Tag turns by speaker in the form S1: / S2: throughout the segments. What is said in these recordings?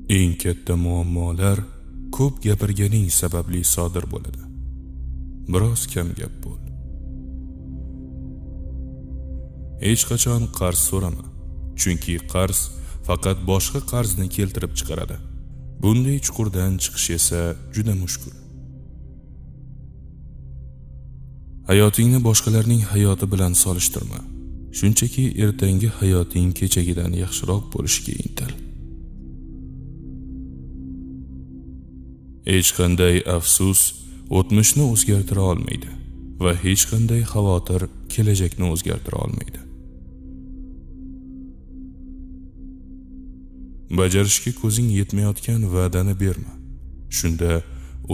S1: Eng katta muammolar ko'p gapirganing sababli sodir bo'ladi. Biroz kam gap bo'l. Hech qachon qarz so'rama, chunki qarz faqat boshqa qarzni keltirib chiqaradi. Bunday chuqurdan chiqish esa juda mushkul. Hayotingni boshqalarning hayoti bilan solishtirma. Shunchaki ertangi hayoting kechagidan yaxshiroq bo'lishiga intil. Hech qanday afsus o'tmishni o'zgartira olmaydi va hech qanday xavotir kelajakni o'zgartira olmaydi. Bajarishga ko'zing yetmayotgan va'dani berma. Shunda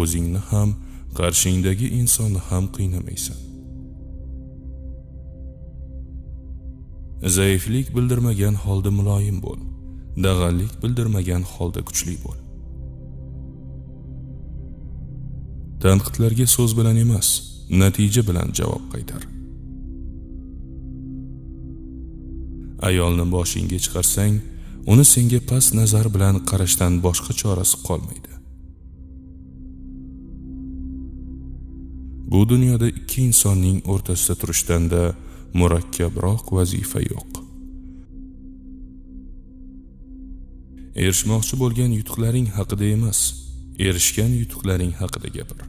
S1: o'zingni ham, qarshingdagi insonni ham qiynamaysan. Zaiflik bildirmagan holda muloyim bo'l. Dag'allik bildirmagan holda kuchli bo'l. Tanqidlarga so'z bilan emas, natija bilan javob qaytar. Ayolni boshingga chiqarsang, uni senga past nazar bilan qarashdan boshqa chorasi qolmaydi. Bu dunyoda ikki insonning o'rtasida turishdan-da murakkabroq vazifa yo'q. Erishmoqchi bo'lgan yutuqlaring haqida emas, erishgan yutuqlaring haqida gapir.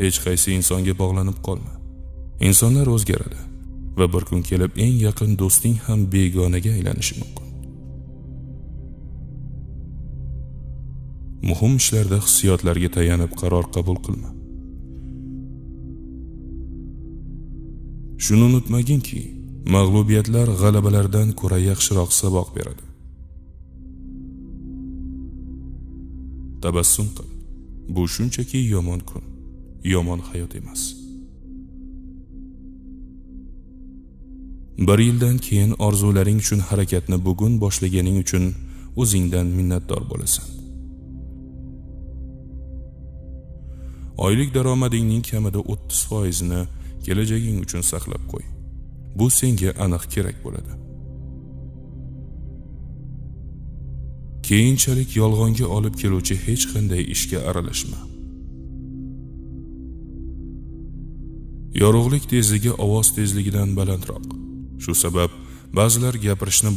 S1: Hech qaysi insonga bog'lanib qolma. Insonlar o'zgaradi va bir kun kelib eng yaqin do'sting ham begonaga aylanishi mumkin. Muhim ishlarda hissiyotlarga tayanib qaror qabul qilma. Shuni unutmaginki, mag'lubiyatlar g'alabalardan ko'ra yaxshiroq saboq beradi. Tabassum qil. Bu shunchaki yomon kun, yomon hayot emas. Bir yildan keyin orzularing uchun harakatni bugun boshlaganing uchun o'zingdan minnatdor bo'lasan. Oylik daromadingning kamida 30%ni kelajaging uchun saqlab qo'y. Bu senga aniq kerak bo'ladi. Keyinchalik yolg'onga olib keluvchi hech qanday ishga aralashma. Yorug'lik tezligi ovoz tezligidan balandroq. Shu sabab ba'zilar gapirishni